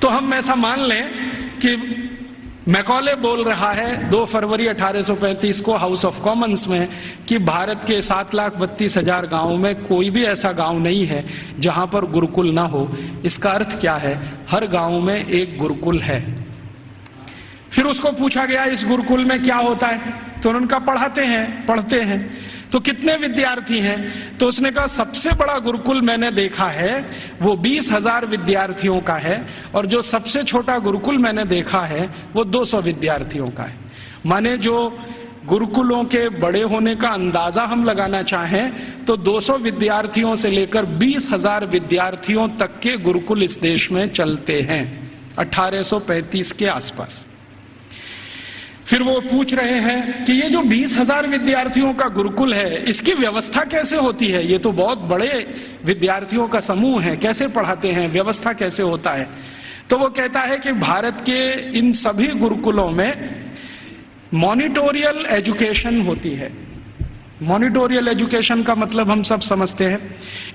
तो हम ऐसा मान लें कि मैकॉले बोल रहा है 2 फरवरी 1835 को हाउस ऑफ कॉमन्स में कि भारत के 7,32,000 गांवों में कोई भी ऐसा गांव नहीं है जहां पर गुरुकुल ना हो। इसका अर्थ क्या है? हर गांव में एक गुरुकुल है। फिर उसको पूछा गया इस गुरुकुल में क्या होता है, तो उन्होंने कहा पढ़ते हैं। तो कितने विद्यार्थी हैं? तो उसने कहा सबसे बड़ा गुरुकुल मैंने देखा है वो 20,000 विद्यार्थियों का है, और जो सबसे छोटा गुरुकुल मैंने देखा है वो 200 विद्यार्थियों का है। माने जो गुरुकुलों के बड़े होने का अंदाजा हम लगाना चाहें तो 200 विद्यार्थियों से लेकर 20,000 विद्यार्थियों तक के गुरुकुल इस देश में चलते हैं 1835 के आसपास। फिर वो पूछ रहे हैं कि ये जो 20,000 विद्यार्थियों का गुरुकुल है इसकी व्यवस्था कैसे होती है? ये तो बहुत बड़े विद्यार्थियों का समूह है, कैसे पढ़ाते हैं, व्यवस्था कैसे होता है? तो वो कहता है कि भारत के इन सभी गुरुकुलों में मॉनिटोरियल एजुकेशन होती है। मॉनिटोरियल एजुकेशन का मतलब हम सब समझते हैं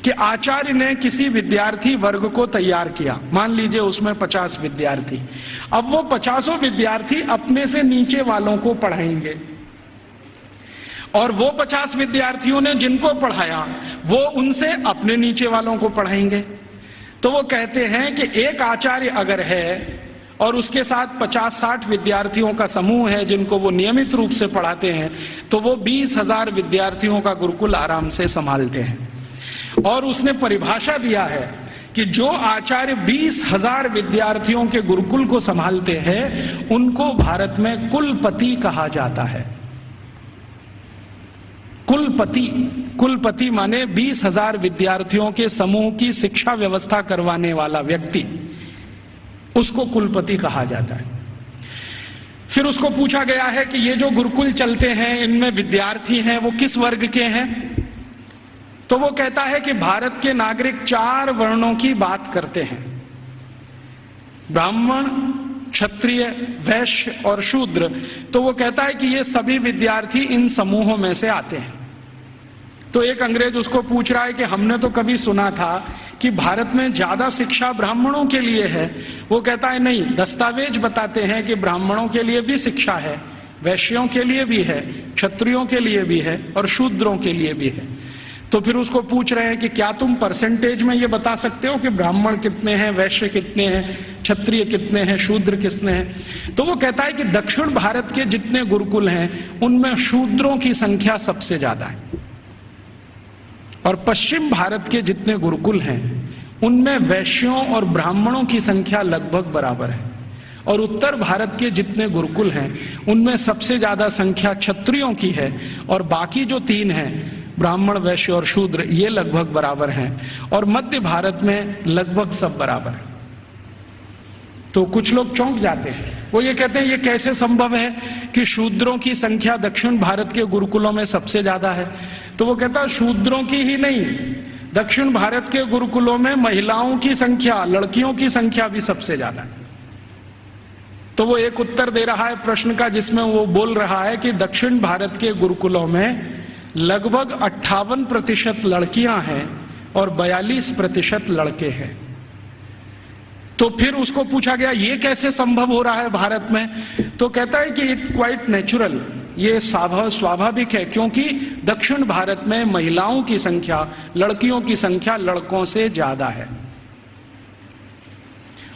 कि आचार्य ने किसी विद्यार्थी वर्ग को तैयार किया, मान लीजिए उसमें 50 विद्यार्थी, अब वो 50 विद्यार्थी अपने से नीचे वालों को पढ़ाएंगे, और वो 50 विद्यार्थियों ने जिनको पढ़ाया वो उनसे अपने नीचे वालों को पढ़ाएंगे। तो वो कहते हैं कि एक आचार्य अगर है और उसके साथ 50-60 विद्यार्थियों का समूह है जिनको वो नियमित रूप से पढ़ाते हैं, तो वो 20,000 विद्यार्थियों का गुरुकुल आराम से संभालते हैं। और उसने परिभाषा दिया है कि जो आचार्य 20,000 विद्यार्थियों के गुरुकुल को संभालते हैं उनको भारत में कुलपति कहा जाता है। कुलपति माने 20,000 विद्यार्थियों के समूह की शिक्षा व्यवस्था करवाने वाला व्यक्ति, उसको कुलपति कहा जाता है। फिर उसको पूछा गया है कि ये जो गुरुकुल चलते हैं इनमें विद्यार्थी हैं वो किस वर्ग के हैं? तो वो कहता है कि भारत के नागरिक 4 वर्णों की बात करते हैं, ब्राह्मण, क्षत्रिय, वैश्य और शूद्र। तो वो कहता है कि ये सभी विद्यार्थी इन समूहों में से आते हैं। तो एक अंग्रेज उसको पूछ रहा है कि हमने तो कभी सुना था कि भारत में ज्यादा शिक्षा ब्राह्मणों के लिए है। वो कहता है नहीं, दस्तावेज बताते हैं कि ब्राह्मणों के लिए भी शिक्षा है, वैश्यों के लिए भी है, क्षत्रियों के लिए भी है और शूद्रों के लिए भी है। तो फिर उसको पूछ रहे हैं कि क्या तुम परसेंटेज में ये बता सकते हो कि ब्राह्मण कितने हैं, वैश्य कितने हैं, क्षत्रिय कितने हैं, शूद्र कितने हैं? तो वो कहता है कि दक्षिण भारत के जितने गुरुकुल हैं उनमें शूद्रों की संख्या सबसे ज्यादा है, और पश्चिम भारत के जितने गुरुकुल हैं उनमें वैश्यों और ब्राह्मणों की संख्या लगभग बराबर है, और उत्तर भारत के जितने गुरुकुल हैं उनमें सबसे ज्यादा संख्या क्षत्रियों की है, और बाकी जो 3 हैं ब्राह्मण, वैश्य और शूद्र ये लगभग बराबर हैं, और मध्य भारत में लगभग सब बराबर है। तो कुछ लोग चौंक जाते हैं, वो ये कहते हैं ये कैसे संभव है कि शूद्रों की संख्या दक्षिण भारत के गुरुकुलों में सबसे ज्यादा है? तो वो कहता है शूद्रों की ही नहीं, दक्षिण भारत के गुरुकुलों में महिलाओं की संख्या, लड़कियों की संख्या भी सबसे ज्यादा है। तो वो एक उत्तर दे रहा है प्रश्न का जिसमें वो बोल रहा है कि दक्षिण भारत के गुरुकुलों में लगभग 58% लड़कियां हैं और 42% लड़के हैं। तो फिर उसको पूछा गया ये कैसे संभव हो रहा है भारत में? तो कहता है कि इट क्वाइट नेचुरल, ये स्वाभाविक है, क्योंकि दक्षिण भारत में महिलाओं की संख्या, लड़कियों की संख्या लड़कों से ज्यादा है।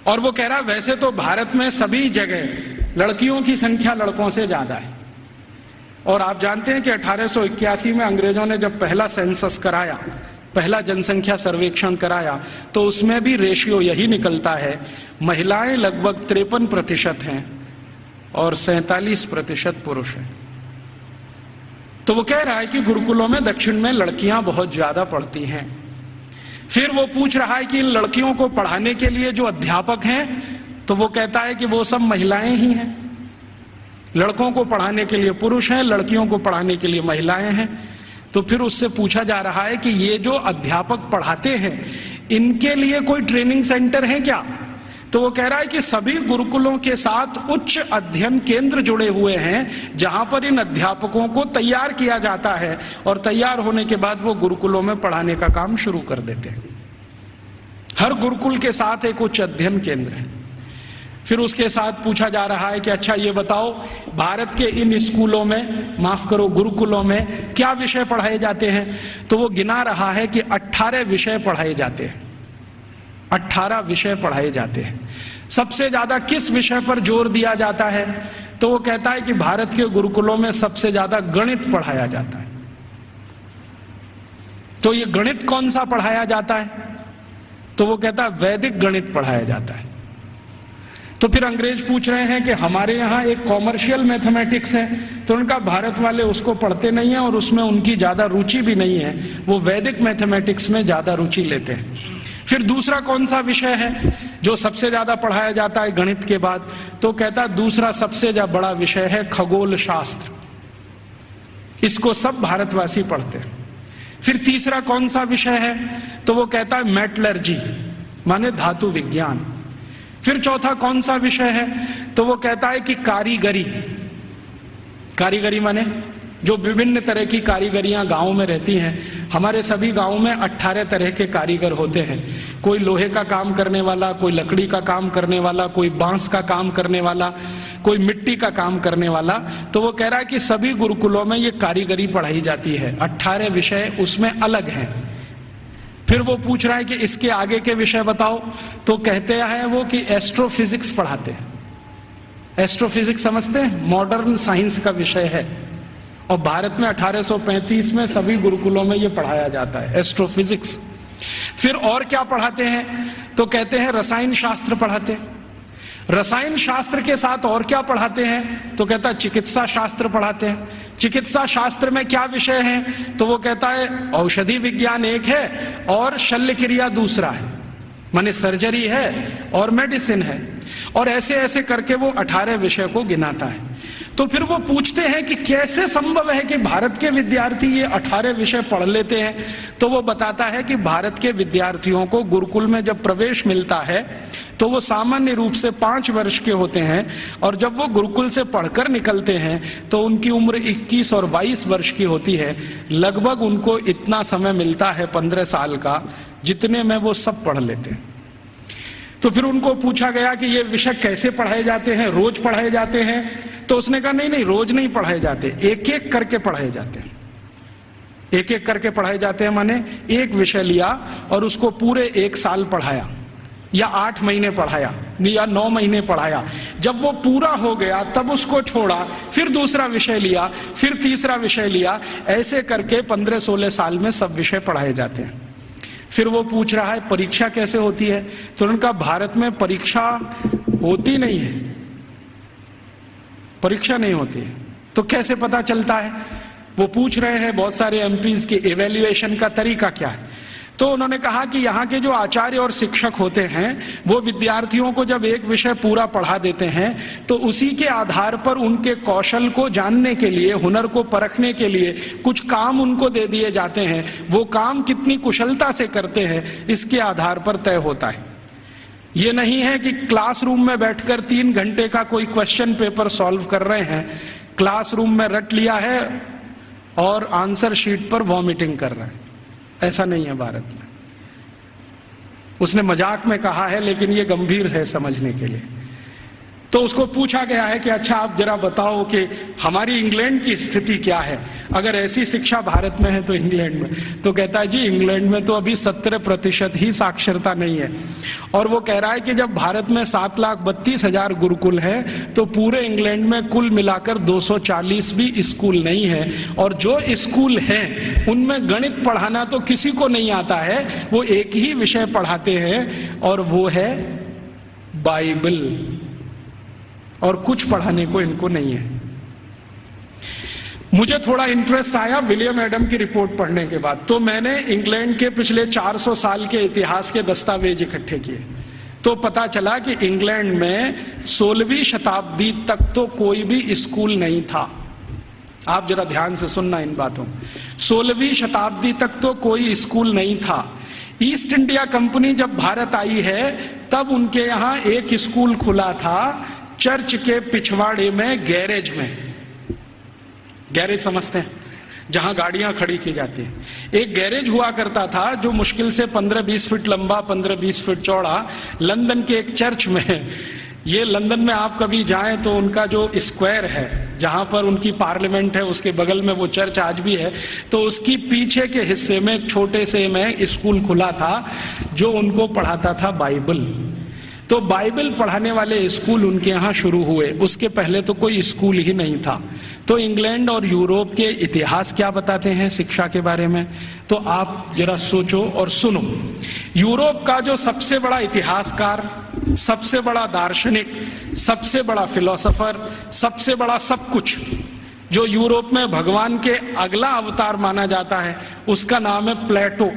और वो कह रहा है वैसे तो भारत में सभी जगह लड़कियों की संख्या लड़कों से ज्यादा है, और आप जानते हैं कि 1881 में अंग्रेजों ने जब पहला सेंसस कराया, पहला जनसंख्या सर्वेक्षण कराया, तो उसमें भी रेशियो यही निकलता है, महिलाएं लगभग 53% हैं और 47% पुरुष हैं। तो वो कह रहा है कि गुरुकुलों में दक्षिण में लड़कियां बहुत ज्यादा पढ़ती हैं। फिर वो पूछ रहा है कि इन लड़कियों को पढ़ाने के लिए जो अध्यापक हैं, तो वो कहता है कि वो सब महिलाएं ही हैं। लड़कों को पढ़ाने के लिए पुरुष हैं, लड़कियों को पढ़ाने के लिए महिलाएं हैं। तो फिर उससे पूछा जा रहा है कि ये जो अध्यापक पढ़ाते हैं इनके लिए कोई ट्रेनिंग सेंटर है क्या? तो वो कह रहा है कि सभी गुरुकुलों के साथ उच्च अध्ययन केंद्र जुड़े हुए हैं जहां पर इन अध्यापकों को तैयार किया जाता है, और तैयार होने के बाद वो गुरुकुलों में पढ़ाने का काम शुरू कर देते हैं। हर गुरुकुल के साथ एक उच्च अध्ययन केंद्र है। फिर उसके साथ पूछा जा रहा है कि अच्छा ये बताओ, भारत के इन स्कूलों में, माफ करो गुरुकुलों में क्या विषय पढ़ाए जाते हैं? तो वो गिना रहा है कि 18 विषय पढ़ाए जाते हैं। 18 विषय पढ़ाए जाते हैं। सबसे ज्यादा किस विषय पर जोर दिया जाता है? तो वो कहता है कि भारत के गुरुकुलों में सबसे ज्यादा गणित पढ़ाया जाता है। तो ये गणित कौन सा पढ़ाया जाता है? तो वो कहता है वैदिक गणित पढ़ाया जाता है। तो फिर अंग्रेज पूछ रहे हैं कि हमारे यहाँ एक कॉमर्शियल मैथमेटिक्स है, तो उनका भारत वाले उसको पढ़ते नहीं है और उसमें उनकी ज्यादा रुचि भी नहीं है, वो वैदिक मैथमेटिक्स में ज्यादा रुचि लेते हैं। फिर दूसरा कौन सा विषय है जो सबसे ज्यादा पढ़ाया जाता है गणित के बाद? तो कहता है दूसरा सबसे बड़ा विषय है खगोल शास्त्र, इसको सब भारतवासी पढ़ते हैं। फिर तीसरा कौन सा विषय है? तो वो कहता है मेटलर्जी, माने धातु विज्ञान। फिर चौथा कौन सा विषय है? तो वो कहता है कि कारीगरी। कारीगरी माने जो विभिन्न तरह की कारीगरियां गांव में रहती हैं। हमारे सभी गांव में 18 तरह के कारीगर होते हैं। कोई लोहे का काम करने वाला, कोई लकड़ी का काम करने वाला, कोई बांस का काम करने वाला, कोई मिट्टी का काम करने वाला। तो वो कह रहा है कि सभी गुरुकुलों में ये कारीगरी पढ़ाई जाती है। 18 विषय उसमें अलग हैं। फिर वो पूछ रहा है कि इसके आगे के विषय बताओ। तो कहते हैं वो कि एस्ट्रोफिजिक्स पढ़ाते हैं। एस्ट्रोफिजिक्स समझते हैं? मॉडर्न साइंस का विषय है और भारत में 1835 में सभी गुरुकुलों में ये पढ़ाया जाता है, एस्ट्रोफिजिक्स। फिर और क्या पढ़ाते हैं? तो कहते हैं रसायन शास्त्र पढ़ाते हैं। रसायन शास्त्र के साथ और क्या पढ़ाते हैं? तो कहता है चिकित्सा शास्त्र पढ़ाते हैं। चिकित्सा शास्त्र में क्या विषय हैं? तो वो कहता है औषधि विज्ञान एक है और शल्य क्रिया दूसरा है, माने सर्जरी है और मेडिसिन है। और ऐसे ऐसे करके वो 18 विषय को गिनाता है। तो फिर वो पूछते हैं कि कैसे संभव है कि भारत के विद्यार्थी ये 18 विषय पढ़ लेते हैं? तो वो बताता है कि भारत के विद्यार्थियों को गुरुकुल में जब प्रवेश मिलता है तो वो सामान्य रूप से 5 वर्ष के होते हैं और जब वो गुरुकुल से पढ़कर निकलते हैं तो उनकी उम्र 21 और 22 वर्ष की होती है। लगभग उनको इतना समय मिलता है 15 साल का, जितने में वो सब पढ़ लेते हैं। तो फिर उनको पूछा गया कि ये विषय कैसे पढ़ाए जाते हैं, रोज पढ़ाए जाते हैं? तो उसने कहा नहीं नहीं, रोज नहीं पढ़ाए जाते, एक एक करके पढ़ाए जाते हैं। एक एक करके पढ़ाए जाते हैं माने एक विषय लिया और उसको पूरे 1 साल पढ़ाया या 8 महीने पढ़ाया या 9 महीने पढ़ाया। जब वो पूरा हो गया तब उसको छोड़ा, फिर दूसरा विषय लिया, फिर तीसरा विषय लिया। ऐसे करके 15-16 साल में सब विषय पढ़ाए जाते हैं। फिर वो पूछ रहा है परीक्षा कैसे होती है? तो उनका भारत में परीक्षा होती नहीं है, परीक्षा नहीं होती है। तो कैसे पता चलता है? वो पूछ रहे हैं बहुत सारे एमपीज के इवैल्यूएशन का तरीका क्या है। तो उन्होंने कहा कि यहाँ के जो आचार्य और शिक्षक होते हैं वो विद्यार्थियों को जब एक विषय पूरा पढ़ा देते हैं तो उसी के आधार पर उनके कौशल को जानने के लिए, हुनर को परखने के लिए कुछ काम उनको दे दिए जाते हैं। वो काम कितनी कुशलता से करते हैं इसके आधार पर तय होता है। ये नहीं है कि क्लासरूम में बैठकर 3 घंटे का कोई क्वेश्चन पेपर सॉल्व कर रहे हैं, क्लासरूम में रट लिया है और आंसर शीट पर वॉमिटिंग कर रहे हैं। ऐसा नहीं है भारत में। उसने मजाक में कहा है लेकिन ये गंभीर है समझने के लिए। तो उसको पूछा गया है कि अच्छा आप जरा बताओ कि हमारी इंग्लैंड की स्थिति क्या है, अगर ऐसी शिक्षा भारत में है तो इंग्लैंड में। तो कहता है जी इंग्लैंड में तो अभी 17% ही साक्षरता नहीं है। और वो कह रहा है कि जब भारत में 7,32,000 गुरुकुल है तो पूरे इंग्लैंड में कुल मिलाकर 240 भी स्कूल नहीं है। और जो स्कूल हैं उनमें गणित पढ़ाना तो किसी को नहीं आता है, वो एक ही विषय पढ़ाते हैं और वो है बाइबल, और कुछ पढ़ाने को इनको नहीं है। मुझे थोड़ा इंटरेस्ट आया विलियम एडम की रिपोर्ट पढ़ने के बाद, तो मैंने इंग्लैंड के पिछले 400 साल के इतिहास के दस्तावेज इकट्ठे किए। तो पता चला कि इंग्लैंड में 16वीं शताब्दी तक तो कोई भी स्कूल नहीं था। आप जरा ध्यान से सुनना इन बातों। 16वीं शताब्दी तक तो कोई स्कूल नहीं था। ईस्ट इंडिया कंपनी जब भारत आई है तब उनके यहाँ एक स्कूल खुला था चर्च के पिछवाड़े में, गैरेज में। गैरेज समझते हैं? जहां गाड़ियां खड़ी की जाती हैं। एक गैरेज हुआ करता था जो मुश्किल से 15-20 फीट लंबा, 15-20 फीट चौड़ा, लंदन के एक चर्च में। ये लंदन में आप कभी जाएं तो उनका जो स्क्वायर है जहां पर उनकी पार्लियामेंट है, उसके बगल में वो चर्च आज भी है, तो उसकी पीछे के हिस्से में एक छोटे से में स्कूल खुला था जो उनको पढ़ाता था बाइबल। तो बाइबल पढ़ाने वाले स्कूल उनके यहाँ शुरू हुए, उसके पहले तो कोई स्कूल ही नहीं था। तो इंग्लैंड और यूरोप के इतिहास क्या बताते हैं शिक्षा के बारे में, तो आप जरा सोचो और सुनो। यूरोप का जो सबसे बड़ा इतिहासकार, सबसे बड़ा दार्शनिक, सबसे बड़ा फिलोसोफर, सबसे बड़ा सब कुछ जो यूरोप में भगवान के अगला अवतार माना जाता है, उसका नाम है प्लेटो।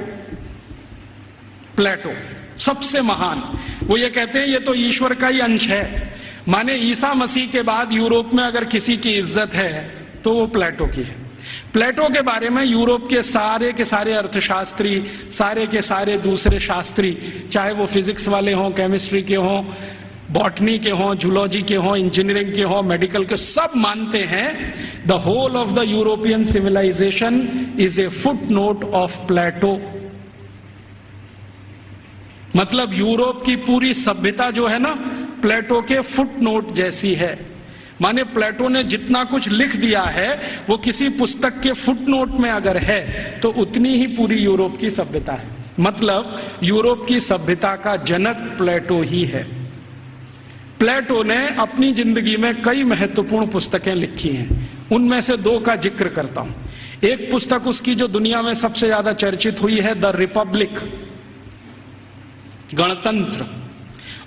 प्लेटो सबसे महान। वो ये कहते हैं ये तो ईश्वर का ही अंश है, माने ईसा मसीह के बाद यूरोप में अगर किसी की इज्जत है तो वो प्लेटो की है। प्लेटो के बारे में यूरोप के सारे अर्थशास्त्री, सारे के सारे दूसरे शास्त्री, चाहे वो फिजिक्स वाले हों, केमिस्ट्री के हों, बॉटनी के हों, जूलॉजी के हों, इंजीनियरिंग के हों, मेडिकल के, सब मानते हैं the whole of the European civilisation is a footnote of Plato. मतलब यूरोप की पूरी सभ्यता जो है ना, प्लेटो के फुटनोट जैसी है। माने प्लेटो ने जितना कुछ लिख दिया है वो किसी पुस्तक के फुटनोट में अगर है तो उतनी ही पूरी यूरोप की सभ्यता है। मतलब यूरोप की सभ्यता का जनक प्लेटो ही है। प्लेटो ने अपनी जिंदगी में कई महत्वपूर्ण पुस्तकें लिखी हैं, उनमें से दो का जिक्र करता हूं। एक पुस्तक उसकी जो दुनिया में सबसे ज्यादा चर्चित हुई है, द रिपब्लिक, गणतंत्र,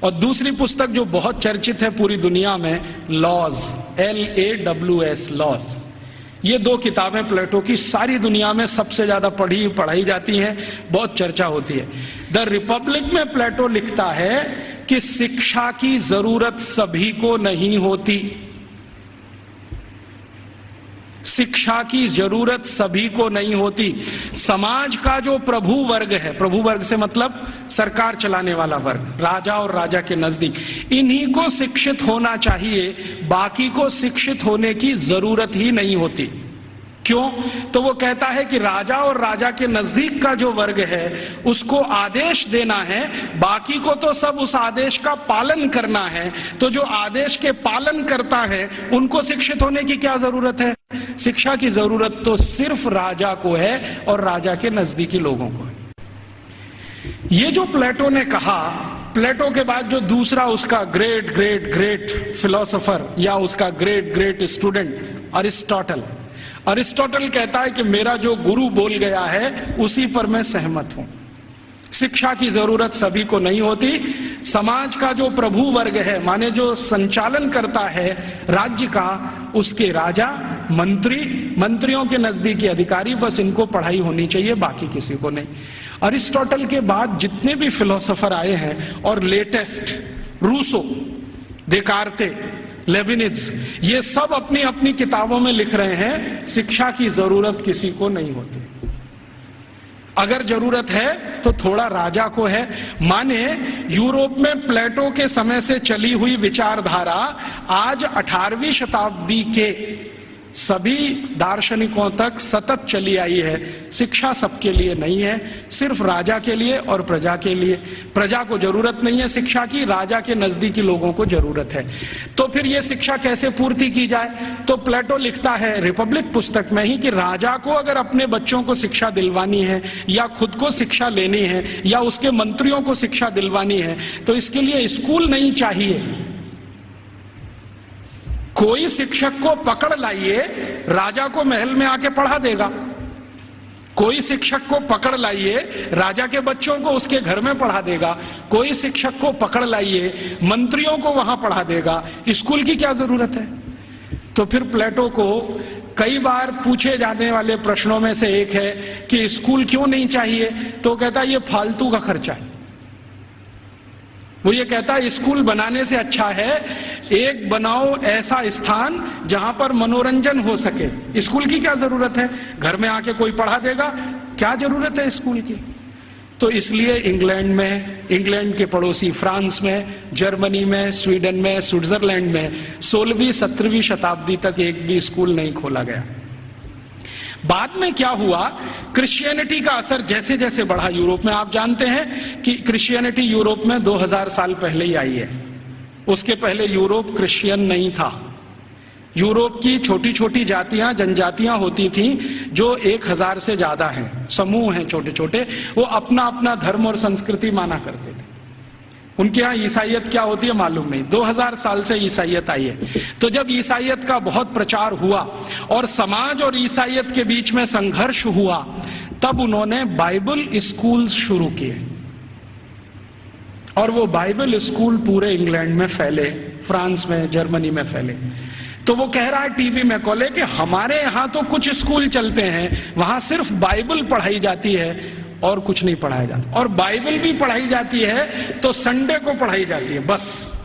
और दूसरी पुस्तक जो बहुत चर्चित है पूरी दुनिया में, लॉज, LAWS, लॉज। ये दो किताबें प्लेटो की सारी दुनिया में सबसे ज्यादा पढ़ाई जाती हैं, बहुत चर्चा होती है। द रिपब्लिक में प्लेटो लिखता है कि शिक्षा की जरूरत सभी को नहीं होती। शिक्षा की जरूरत सभी को नहीं होती। समाज का जो प्रभु वर्ग है, प्रभु वर्ग से मतलब सरकार चलाने वाला वर्ग, राजा और राजा के नजदीक, इन्हीं को शिक्षित होना चाहिए, बाकी को शिक्षित होने की जरूरत ही नहीं होती। क्यों? तो वो कहता है कि राजा और राजा के नजदीक का जो वर्ग है उसको आदेश देना है, बाकी को तो सब उस आदेश का पालन करना है। तो जो आदेश के पालन करता है उनको शिक्षित होने की क्या जरूरत है? शिक्षा की जरूरत तो सिर्फ राजा को है और राजा के नजदीकी लोगों को है। ये जो प्लेटो ने कहा, प्लेटो के बाद जो दूसरा उसका ग्रेट ग्रेट ग्रेट फिलोसोफर या उसका great great student, Aristotle. Aristotle कहता है कि मेरा जो गुरु बोल गया है उसी पर मैं सहमत हूं। शिक्षा की जरूरत सभी को नहीं होती। समाज का जो प्रभु वर्ग है, माने जो संचालन करता है राज्य का, उसके राजा, मंत्री, मंत्रियों के नजदीकी अधिकारी, बस इनको पढ़ाई होनी चाहिए, बाकी किसी को नहीं। अरिस्टोटल के बाद जितने भी फिलोसोफर आए हैं, और लेटेस्ट रूसो, देकार्ते, लेविनिज, ये सब अपनी अपनी किताबों में लिख रहे हैं शिक्षा की जरूरत किसी को नहीं होती। अगर जरूरत है तो थोड़ा राजा को है। माने यूरोप में प्लेटो के समय से चली हुई विचारधारा आज 18वीं शताब्दी के सभी दार्शनिकों तक सतत चली आई है। शिक्षा सबके लिए नहीं है, सिर्फ राजा के लिए और प्रजा के लिए। प्रजा को जरूरत नहीं है शिक्षा की, राजा के नजदीकी लोगों को जरूरत है। तो फिर यह शिक्षा कैसे पूर्ति की जाए? तो प्लेटो लिखता है रिपब्लिक पुस्तक में ही कि राजा को अगर अपने बच्चों को शिक्षा दिलवानी है, या खुद को शिक्षा लेनी है, या उसके मंत्रियों को शिक्षा दिलवानी है, तो इसके लिए स्कूल नहीं चाहिए। कोई शिक्षक को पकड़ लाइए, राजा को महल में आके पढ़ा देगा। कोई शिक्षक को पकड़ लाइए, राजा के बच्चों को उसके घर में पढ़ा देगा। कोई शिक्षक को पकड़ लाइए, मंत्रियों को वहां पढ़ा देगा। स्कूल की क्या जरूरत है? तो फिर प्लेटो को कई बार पूछे जाने वाले प्रश्नों में से एक है कि स्कूल क्यों नहीं चाहिए? तो कहता है ये फालतू का खर्चा है। वो ये कहता है स्कूल बनाने से अच्छा है एक बनाओ ऐसा स्थान जहां पर मनोरंजन हो सके। स्कूल की क्या जरूरत है? घर में आके कोई पढ़ा देगा, क्या जरूरत है स्कूल की? तो इसलिए इंग्लैंड में, इंग्लैंड के पड़ोसी फ्रांस में, जर्मनी में, स्वीडन में, स्विट्जरलैंड में 16वीं 17वीं शताब्दी तक एक भी स्कूल नहीं खोला गया। बाद में क्या हुआ, क्रिश्चियनिटी का असर जैसे जैसे बढ़ा यूरोप में, आप जानते हैं कि क्रिश्चियनिटी यूरोप में 2000 साल पहले ही आई है। उसके पहले यूरोप क्रिश्चियन नहीं था। यूरोप की छोटी छोटी जातियां, जनजातियां होती थीं जो 1000 से ज्यादा हैं, समूह हैं छोटे छोटे, वो अपना अपना धर्म और संस्कृति माना करते थे। उनके यहाँ ईसाइयत क्या होती है मालूम नहीं। 2000 साल से ईसाइयत आई है। तो जब ईसाइयत का बहुत प्रचार हुआ और समाज और ईसाइयत के बीच में संघर्ष हुआ, तब उन्होंने बाइबल स्कूल शुरू किए और वो बाइबल स्कूल पूरे इंग्लैंड में फैले, फ्रांस में, जर्मनी में फैले। तो वो कह रहा है टीवी मैकॉले कि हमारे यहां तो कुछ स्कूल चलते हैं, वहां सिर्फ बाइबल पढ़ाई जाती है और कुछ नहीं पढ़ाया जाता, और बाइबल भी पढ़ाई जाती है तो संडे को पढ़ाई जाती है, बस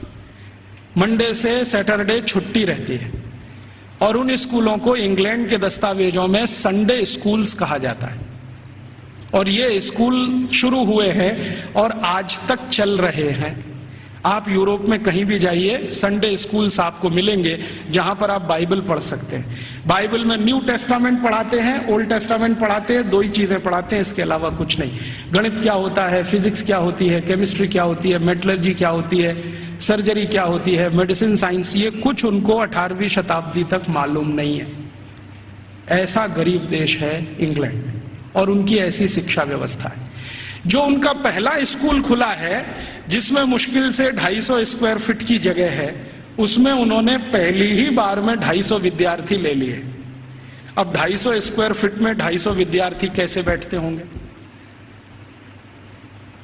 मंडे से सैटरडे छुट्टी रहती है। और उन स्कूलों को इंग्लैंड के दस्तावेजों में संडे स्कूल्स कहा जाता है। और ये स्कूल शुरू हुए हैं और आज तक चल रहे हैं। आप यूरोप में कहीं भी जाइए, संडे स्कूल्स आपको मिलेंगे जहां पर आप बाइबल पढ़ सकते हैं। बाइबल में न्यू टेस्टामेंट पढ़ाते हैं, ओल्ड टेस्टामेंट पढ़ाते हैं, 2 ही चीजें पढ़ाते हैं, इसके अलावा कुछ नहीं। गणित क्या होता है, फिजिक्स क्या होती है, केमिस्ट्री क्या होती है, मेटलर्जी क्या होती है, सर्जरी क्या होती है, मेडिसिन साइंस, ये कुछ उनको 18वीं शताब्दी तक मालूम नहीं है। ऐसा गरीब देश है इंग्लैंड और उनकी ऐसी शिक्षा व्यवस्था है। जो उनका पहला स्कूल खुला है जिसमें मुश्किल से 250 स्क्वायर फीट की जगह है, उसमें उन्होंने पहली ही बार में 250 विद्यार्थी ले लिए। अब 250 स्क्वायर फीट में 250 विद्यार्थी कैसे बैठते होंगे,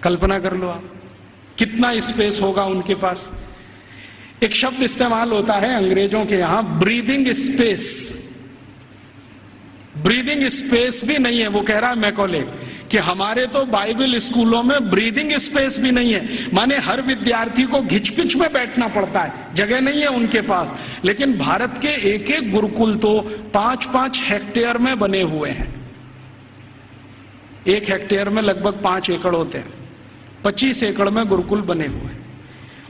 कल्पना कर लो आप, कितना स्पेस होगा उनके पास। एक शब्द इस्तेमाल होता है अंग्रेजों के यहां, ब्रीदिंग स्पेस। ब्रीदिंग स्पेस भी नहीं है। वो कह रहा है मैकॉले कि हमारे तो बाइबल स्कूलों में ब्रीदिंग स्पेस भी नहीं है, माने हर विद्यार्थी को घिचपिच में बैठना पड़ता है, जगह नहीं है उनके पास। लेकिन भारत के एक एक गुरुकुल तो 5-5 हेक्टेयर में बने हुए हैं। 1 हेक्टेयर में लगभग 5 एकड़ होते हैं, 25 एकड़ में गुरुकुल बने हुए हैं।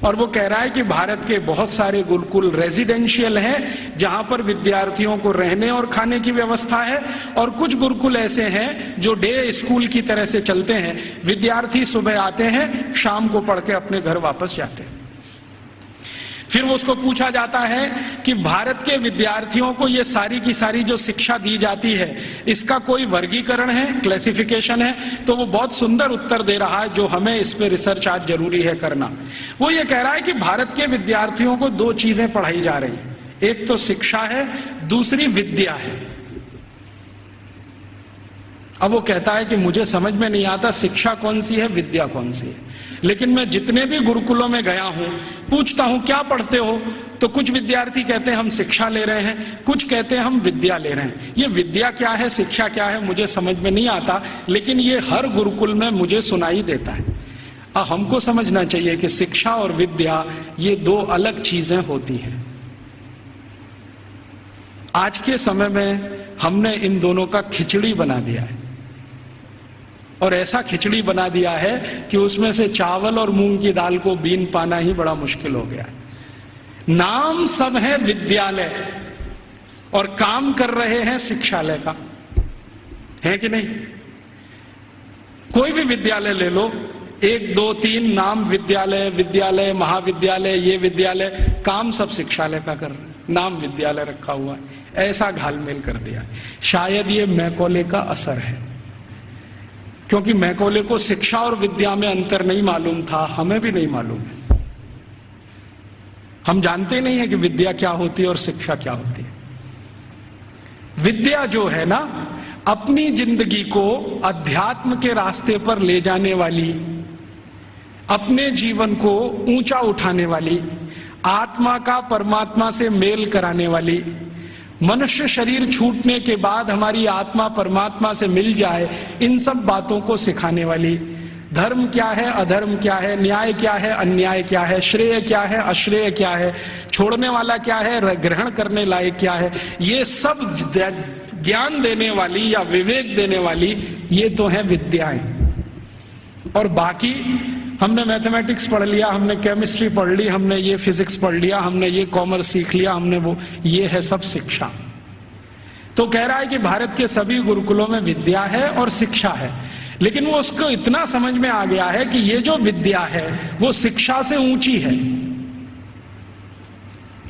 और वो कह रहा है कि भारत के बहुत सारे गुरुकुल रेजिडेंशियल हैं जहां पर विद्यार्थियों को रहने और खाने की व्यवस्था है, और कुछ गुरुकुल ऐसे हैं जो डे स्कूल की तरह से चलते हैं। विद्यार्थी सुबह आते हैं, शाम को पढ़ के अपने घर वापस जाते हैं। फिर वो उसको पूछा जाता है कि भारत के विद्यार्थियों को ये सारी की सारी जो शिक्षा दी जाती है, इसका कोई वर्गीकरण है, क्लासिफिकेशन है? तो वो बहुत सुंदर उत्तर दे रहा है, जो हमें इस पे रिसर्च आज जरूरी है करना। वो ये कह रहा है कि भारत के विद्यार्थियों को 2 चीजें पढ़ाई जा रही, एक तो शिक्षा है, दूसरी विद्या है। अब वो कहता है कि मुझे समझ में नहीं आता शिक्षा कौन सी है, विद्या कौन सी है। लेकिन मैं जितने भी गुरुकुलों में गया हूं, पूछता हूं क्या पढ़ते हो, तो कुछ विद्यार्थी कहते हैं हम शिक्षा ले रहे हैं, कुछ कहते हैं हम विद्या ले रहे हैं। ये विद्या क्या है, शिक्षा क्या है, मुझे समझ में नहीं आता, लेकिन ये हर गुरुकुल में मुझे सुनाई देता है। हमको समझना चाहिए कि शिक्षा और विद्या ये 2 अलग चीजें होती हैं। आज के समय में हमने इन दोनों का खिचड़ी बना दिया है, और ऐसा खिचड़ी बना दिया है कि उसमें से चावल और मूंग की दाल को बीन पाना ही बड़ा मुश्किल हो गया है। नाम सब है विद्यालय और काम कर रहे हैं शिक्षालय का, है कि नहीं? कोई भी विद्यालय ले लो, 1, 2, 3 नाम विद्यालय, विद्यालय, महाविद्यालय, ये विद्यालय, काम सब शिक्षालय का कर रहे हैं, नाम विद्यालय रखा हुआ है। ऐसा घालमेल कर दिया। शायद ये मैकॉले का असर है, क्योंकि मैकॉले को शिक्षा और विद्या में अंतर नहीं मालूम था, हमें भी नहीं मालूम है। हम जानते नहीं है कि विद्या क्या होती है और शिक्षा क्या होती है। विद्या जो है ना, अपनी जिंदगी को अध्यात्म के रास्ते पर ले जाने वाली, अपने जीवन को ऊंचा उठाने वाली, आत्मा का परमात्मा से मेल कराने वाली, मनुष्य शरीर छूटने के बाद हमारी आत्मा परमात्मा से मिल जाए, इन सब बातों को सिखाने वाली, धर्म क्या है, अधर्म क्या है, न्याय क्या है, अन्याय क्या है, श्रेय क्या है, अश्रेय क्या है, छोड़ने वाला क्या है, ग्रहण करने लायक क्या है, ये सब ज्ञान देने वाली या विवेक देने वाली ये तो है विद्याएं। और बाकी हमने मैथमेटिक्स पढ़ लिया, हमने केमिस्ट्री पढ़ ली, हमने ये फिजिक्स पढ़ लिया, हमने ये कॉमर्स सीख लिया, हमने वो, ये है सब शिक्षा। तो कह रहा है कि भारत के सभी गुरुकुलों में विद्या है और शिक्षा है, लेकिन वो उसको इतना समझ में आ गया है कि ये जो विद्या है वो शिक्षा से ऊंची है।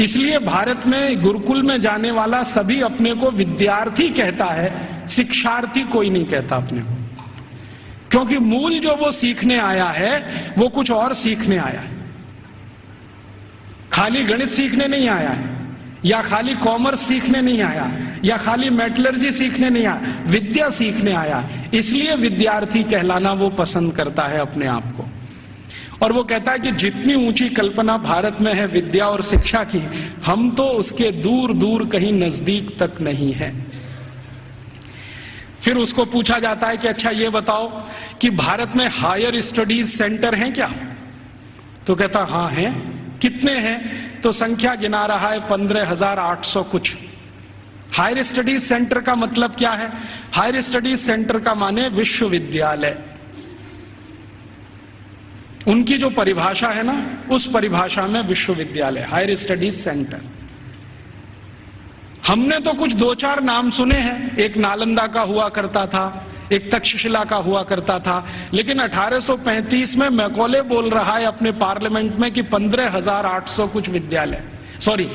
इसलिए भारत में गुरुकुल में जाने वाला सभी अपने को विद्यार्थी कहता है, शिक्षार्थी कोई नहीं कहता अपने को, क्योंकि मूल जो वो सीखने आया है वो कुछ और सीखने आया है। खाली गणित सीखने नहीं आया है, या खाली कॉमर्स सीखने नहीं आया, या खाली मेटलर्जी सीखने नहीं आया, विद्या सीखने आया। इसलिए विद्यार्थी कहलाना वो पसंद करता है अपने आप को। और वो कहता है कि जितनी ऊंची कल्पना भारत में है विद्या और शिक्षा की, हम तो उसके दूर दूर कहीं नजदीक तक नहीं है। फिर उसको पूछा जाता है कि अच्छा ये बताओ कि भारत में हायर स्टडीज सेंटर हैं क्या? तो कहता हाँ हैं। कितने हैं? तो संख्या गिना रहा है 15,800 कुछ। हायर स्टडीज सेंटर का मतलब क्या है? हायर स्टडीज सेंटर का माने विश्वविद्यालय। उनकी जो परिभाषा है ना, उस परिभाषा में विश्वविद्यालय, हायर स्टडीज सेंटर। हमने तो कुछ दो चार नाम सुने हैं, एक नालंदा का हुआ करता था, एक तक्षशिला का हुआ करता था, लेकिन 1835 में मैकॉले बोल रहा है अपने पार्लियामेंट में कि 15,800 कुछ विद्यालय, सॉरी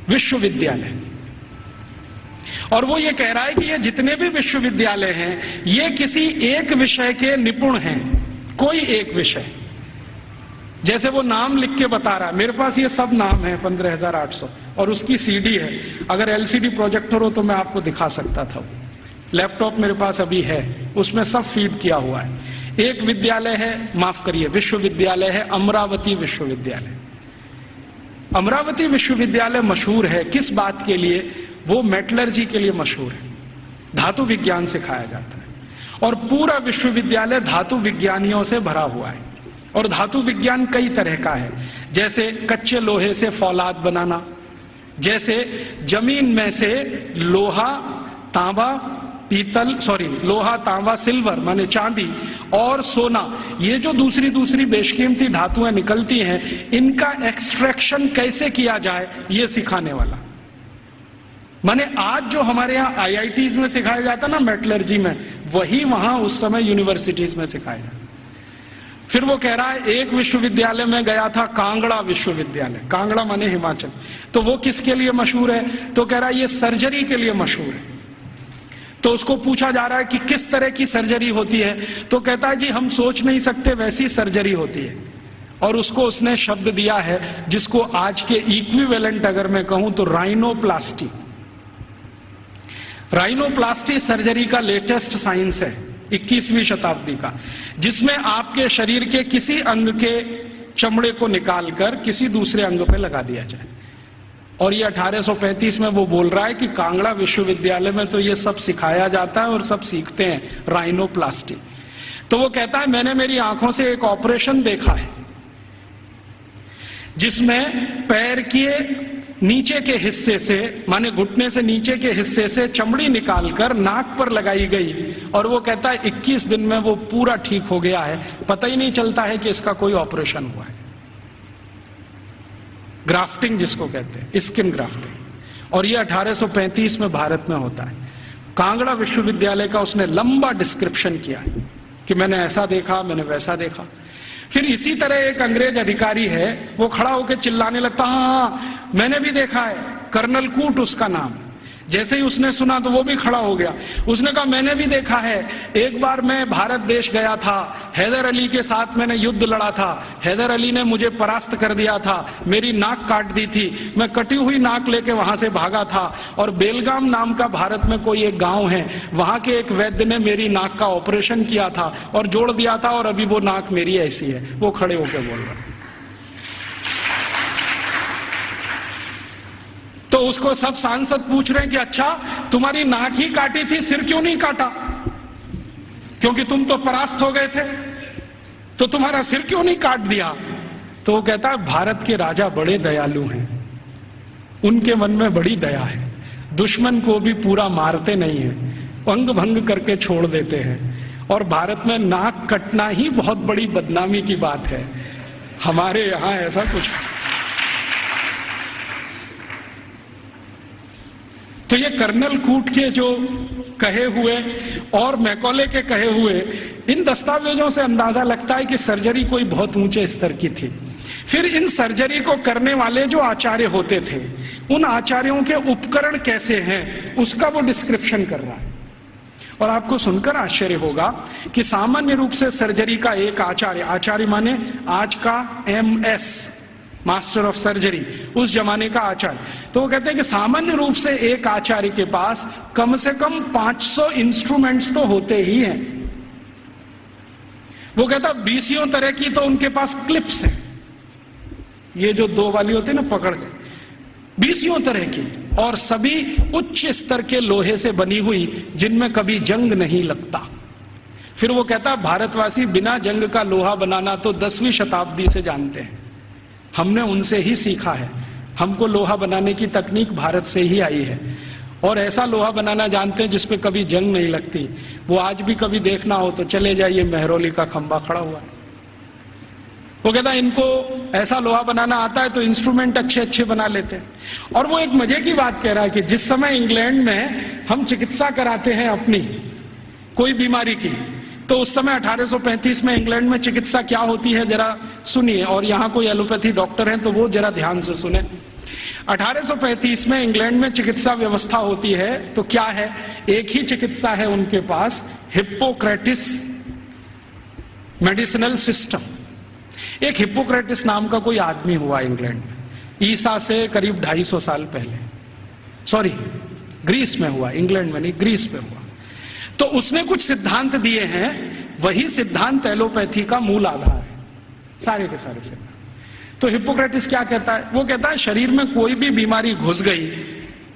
विश्वविद्यालय। और वो ये कह रहा है कि ये जितने भी विश्वविद्यालय हैं ये किसी एक विषय के निपुण हैं, कोई एक विषय। जैसे वो नाम लिख के बता रहा है, मेरे पास ये सब नाम है 15,800 और उसकी सीडी है। अगर एलसीडी प्रोजेक्टर हो तो मैं आपको दिखा सकता था। लैपटॉप मेरे पास अभी है, उसमें सब फीड किया हुआ है। एक विद्यालय है, माफ करिए विश्वविद्यालय है, अमरावती विश्वविद्यालय। अमरावती विश्वविद्यालय मशहूर है किस बात के लिए? वो मेटलर्जी के लिए मशहूर है, धातु विज्ञान सिखाया जाता है और पूरा विश्वविद्यालय धातु विज्ञानियों से भरा हुआ है। और धातु विज्ञान कई तरह का है, जैसे कच्चे लोहे से फौलाद बनाना, जैसे जमीन में से लोहा तांबा पीतल, सॉरी लोहा तांबा सिल्वर माने चांदी और सोना, ये जो दूसरी दूसरी बेशकीमती धातुएं निकलती हैं, इनका एक्सट्रैक्शन कैसे किया जाए ये सिखाने वाला। माने आज जो हमारे यहाँ आईआईटीज में सिखाया जाता ना मेटलर्जी में, वही वहां उस समय यूनिवर्सिटीज में सिखाया जाता। फिर वो कह रहा है एक विश्वविद्यालय में गया था, कांगड़ा विश्वविद्यालय, कांगड़ा माने हिमाचल, तो वो किसके लिए मशहूर है? तो कह रहा है ये सर्जरी के लिए मशहूर है। तो उसको पूछा जा रहा है कि किस तरह की सर्जरी होती है? तो कहता है जी हम सोच नहीं सकते वैसी सर्जरी होती है। और उसको उसने शब्द दिया है जिसको आज के इक्विवेलेंट अगर मैं कहूं तो राइनोप्लास्टी। राइनोप्लास्टी सर्जरी का लेटेस्ट साइंस है 21वीं शताब्दी का, जिसमें आपके शरीर के किसी अंग के चमड़े को निकालकर किसी दूसरे अंग पे लगा दिया जाए। और ये 1835 में वो बोल रहा है कि कांगड़ा विश्वविद्यालय में तो ये सब सिखाया जाता है और सब सीखते हैं राइनोप्लास्टी। तो वो कहता है मैंने मेरी आंखों से एक ऑपरेशन देखा है जिसमें पैर के नीचे के हिस्से से माने घुटने से नीचे के हिस्से से चमड़ी निकालकर नाक पर लगाई गई, और वो कहता है 21 दिन में वो पूरा ठीक हो गया है, पता ही नहीं चलता है कि इसका कोई ऑपरेशन हुआ है। ग्राफ्टिंग जिसको कहते हैं, स्किन ग्राफ्टिंग। और ये 1835 में भारत में होता है। कांगड़ा विश्वविद्यालय का उसने लंबा डिस्क्रिप्शन किया है कि मैंने ऐसा देखा, मैंने वैसा देखा। फिर इसी तरह एक अंग्रेज अधिकारी है, वो खड़ा होकर चिल्लाने लगता, हाँ मैंने भी देखा है, कर्नल कूट उसका नाम। जैसे ही उसने सुना तो वो भी खड़ा हो गया, उसने कहा मैंने भी देखा है, एक बार मैं भारत देश गया था, हैदर अली के साथ मैंने युद्ध लड़ा था, हैदर अली ने मुझे परास्त कर दिया था, मेरी नाक काट दी थी, मैं कटी हुई नाक लेके वहां से भागा था, और बेलगाम नाम का भारत में कोई एक गांव है, वहां के एक वैद्य ने मेरी नाक का ऑपरेशन किया था और जोड़ दिया था, और अभी वो नाक मेरी ऐसी है। वो खड़े होकर बोल रहा। तो उसको सब सांसद पूछ रहे हैं कि अच्छा तुम्हारी नाक ही काटी थी, सिर क्यों नहीं काटा? क्योंकि तुम तो परास्त हो गए थे, तो तुम्हारा सिर क्यों नहीं काट दिया? तो वो कहता है भारत के राजा बड़े दयालु हैं, उनके मन में बड़ी दया है, दुश्मन को भी पूरा मारते नहीं है, अंग भंग करके छोड़ देते हैं, और भारत में नाक कटना ही बहुत बड़ी बदनामी की बात है, हमारे यहां ऐसा कुछ। तो ये कर्नल कूट के जो कहे हुए और मैकॉले के कहे हुए इन दस्तावेजों से अंदाजा लगता है कि सर्जरी कोई बहुत ऊंचे स्तर की थी। फिर इन सर्जरी को करने वाले जो आचार्य होते थे, उन आचार्यों के उपकरण कैसे हैं, उसका वो डिस्क्रिप्शन कर रहा है। और आपको सुनकर आश्चर्य होगा कि सामान्य रूप से सर्जरी का एक आचार्य, आचार्य माने आज का MS, मास्टर ऑफ सर्जरी, उस जमाने का आचार्य, तो वो कहते हैं कि सामान्य रूप से एक आचार्य के पास कम से कम 500 इंस्ट्रूमेंट्स तो होते ही हैं। वो कहता 20 तरह की तो उनके पास क्लिप्स है, ये जो 2 वाली होती है ना पकड़ के, 20 तरह की, और सभी उच्च स्तर के लोहे से बनी हुई, जिनमें कभी जंग नहीं लगता। फिर वो कहता भारतवासी बिना जंग का लोहा बनाना तो 10वीं शताब्दी से जानते हैं, हमने उनसे ही सीखा है, हमको लोहा बनाने की तकनीक भारत से ही आई है, और ऐसा लोहा बनाना जानते हैं जिसपे कभी जंग नहीं लगती। वो आज भी कभी देखना हो तो चले जाइए, मेहरौली का खंबा खड़ा हुआ है। वो कहता इनको ऐसा लोहा बनाना आता है तो इंस्ट्रूमेंट अच्छे अच्छे बना लेते हैं। और वो एक मजे की बात कह रहा है कि जिस समय इंग्लैंड में हम चिकित्सा कराते हैं अपनी कोई बीमारी की, तो उस समय 1835 में इंग्लैंड में चिकित्सा क्या होती है जरा सुनिए, और यहाँ कोई एलोपैथी डॉक्टर हैं तो वो जरा ध्यान से सुने। 1835 में इंग्लैंड में चिकित्सा व्यवस्था होती है तो क्या है, एक ही चिकित्सा है उनके पास, हिप्पोक्रेटिस मेडिसिनल सिस्टम। एक हिप्पोक्रेटिस नाम का कोई आदमी हुआ इंग्लैंड में, ईसा से करीब 250 साल पहले, सॉरी ग्रीस में हुआ, इंग्लैंड में नहीं, ग्रीस में हुआ। तो उसने कुछ सिद्धांत दिए हैं, वही सिद्धांत एलोपैथी का मूल आधार है, सारे के सारे सिद्धांत। तो हिप्पोक्रेटिस क्या कहता है, वो कहता है शरीर में कोई भी बीमारी घुस गई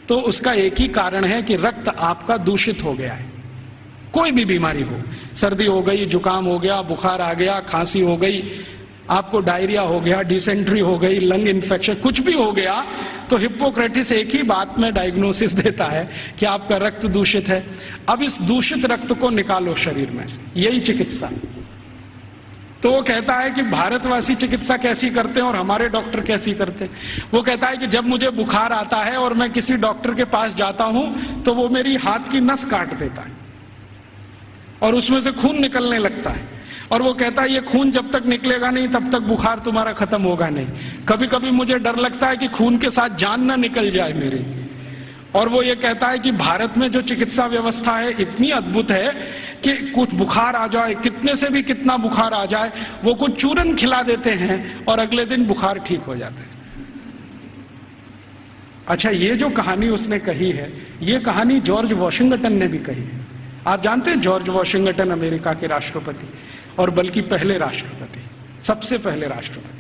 तो उसका एक ही कारण है कि रक्त आपका दूषित हो गया है। कोई भी बीमारी हो, सर्दी हो गई, जुकाम हो गया, बुखार आ गया, खांसी हो गई, आपको डायरिया हो गया, डिसेंट्री हो गई, लंग इन्फेक्शन, कुछ भी हो गया, तो हिप्पोक्रेटिस एक ही बात में डायग्नोसिस देता है कि आपका रक्त दूषित है, अब इस दूषित रक्त को निकालो शरीर में से, यही चिकित्सा। तो वो कहता है कि भारतवासी चिकित्सा कैसी करते हैं और हमारे डॉक्टर कैसी करते हैं। वो कहता है कि जब मुझे बुखार आता है और मैं किसी डॉक्टर के पास जाता हूं तो वो मेरी हाथ की नस काट देता है और उसमें से खून निकलने लगता है, और वो कहता है ये खून जब तक निकलेगा नहीं तब तक बुखार तुम्हारा खत्म होगा नहीं। कभी कभी मुझे डर लगता है कि खून के साथ जान ना निकल जाए मेरी। और वो ये कहता है कि भारत में जो चिकित्सा व्यवस्था है इतनी अद्भुत है कि कुछ बुखार आ जाए, कितने से भी कितना बुखार आ जाए, वो कुछ चूरन खिला देते हैं और अगले दिन बुखार ठीक हो जाता है। अच्छा, ये जो कहानी उसने कही है, ये कहानी जॉर्ज वॉशिंगटन ने भी कही है। आप जानते हैं जॉर्ज वॉशिंगटन अमेरिका के राष्ट्रपति, और बल्कि पहले राष्ट्रपति, सबसे पहले राष्ट्रपति,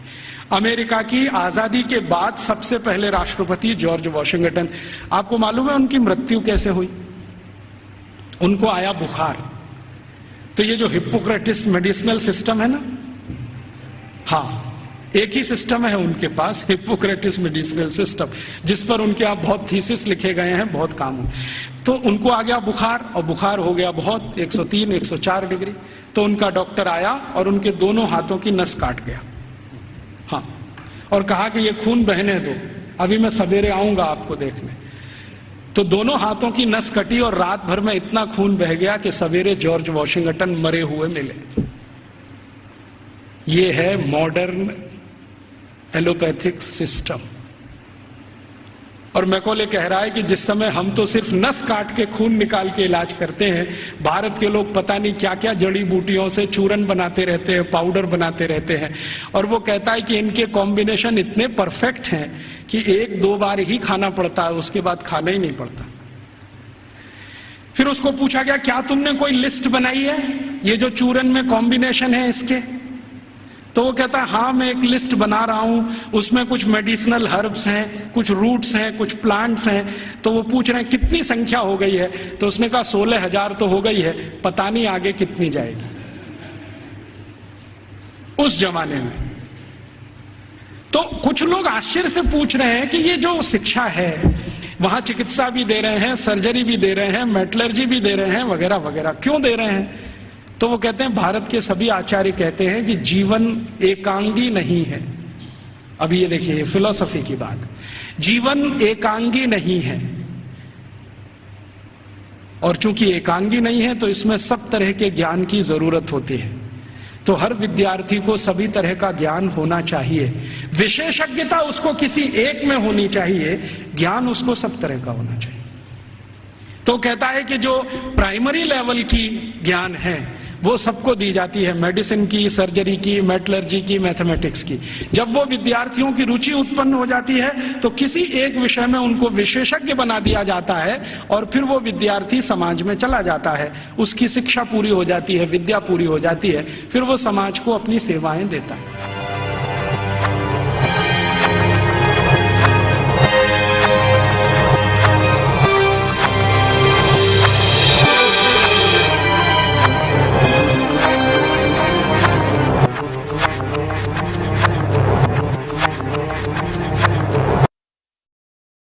अमेरिका की आजादी के बाद सबसे पहले राष्ट्रपति जॉर्ज वॉशिंगटन। आपको मालूम है उनकी मृत्यु कैसे हुई? उनको आया बुखार। तो ये जो हिप्पोक्रेटिस मेडिसिनल सिस्टम है ना, हाँ, एक ही सिस्टम है उनके पास, हिप्पोक्रेटिस मेडिसिनल सिस्टम, जिस पर उनके आप बहुत थीसिस लिखे गए हैं, बहुत काम हो। तो उनको आ गया बुखार, और बुखार हो गया बहुत, 103 104 डिग्री। तो उनका डॉक्टर आया और उनके दोनों हाथों की नस काट गया, हाँ, और कहा कि ये खून बहने दो, अभी मैं सवेरे आऊंगा आपको देखने। तो दोनों हाथों की नस कटी और रात भर में इतना खून बह गया कि सवेरे जॉर्ज वॉशिंगटन मरे हुए मिले। ये है मॉडर्न एलोपैथिक सिस्टम। और मैकॉले कह रहा है कि जिस समय हम तो सिर्फ नस काट के खून निकाल के इलाज करते हैं, भारत के लोग पता नहीं क्या क्या जड़ी बूटियों से चूरन बनाते रहते हैं, पाउडर बनाते रहते हैं। और वो कहता है कि इनके कॉम्बिनेशन इतने परफेक्ट हैं कि 1-2 बार ही खाना पड़ता है, उसके बाद खाना ही नहीं पड़ता। फिर उसको पूछा गया, क्या तुमने कोई लिस्ट बनाई है ये जो चूरन में कॉम्बिनेशन है इसके? तो वो कहता है हाँ, मैं एक लिस्ट बना रहा हूं, उसमें कुछ मेडिसिनल हर्ब्स हैं, कुछ रूट्स हैं, कुछ प्लांट्स हैं। तो वो पूछ रहे हैं कितनी संख्या हो गई है? तो उसने कहा 16,000 तो हो गई है, पता नहीं आगे कितनी जाएगी। उस जमाने में तो कुछ लोग आश्चर्य से पूछ रहे हैं कि ये जो शिक्षा है, वहां चिकित्सा भी दे रहे हैं, सर्जरी भी दे रहे हैं, मेटलर्जी भी दे रहे हैं, वगैरह वगैरह, क्यों दे रहे हैं? तो वो कहते हैं भारत के सभी आचार्य कहते हैं कि जीवन एकांगी नहीं है। अभी ये देखिए, ये फिलॉसफी की बात, जीवन एकांगी नहीं है, और चूंकि एकांगी नहीं है तो इसमें सब तरह के ज्ञान की जरूरत होती है। तो हर विद्यार्थी को सभी तरह का ज्ञान होना चाहिए। विशेषज्ञता उसको किसी एक में होनी चाहिए, ज्ञान उसको सब तरह का होना चाहिए। तो कहता है कि जो प्राइमरी लेवल की ज्ञान है वो सबको दी जाती है, मेडिसिन की, सर्जरी की, मेटलर्जी की, मैथमेटिक्स की। जब वो विद्यार्थियों की रुचि उत्पन्न हो जाती है तो किसी एक विषय में उनको विशेषज्ञ बना दिया जाता है और फिर वो विद्यार्थी समाज में चला जाता है, उसकी शिक्षा पूरी हो जाती है, विद्या पूरी हो जाती है, फिर वो समाज को अपनी सेवाएं देता है।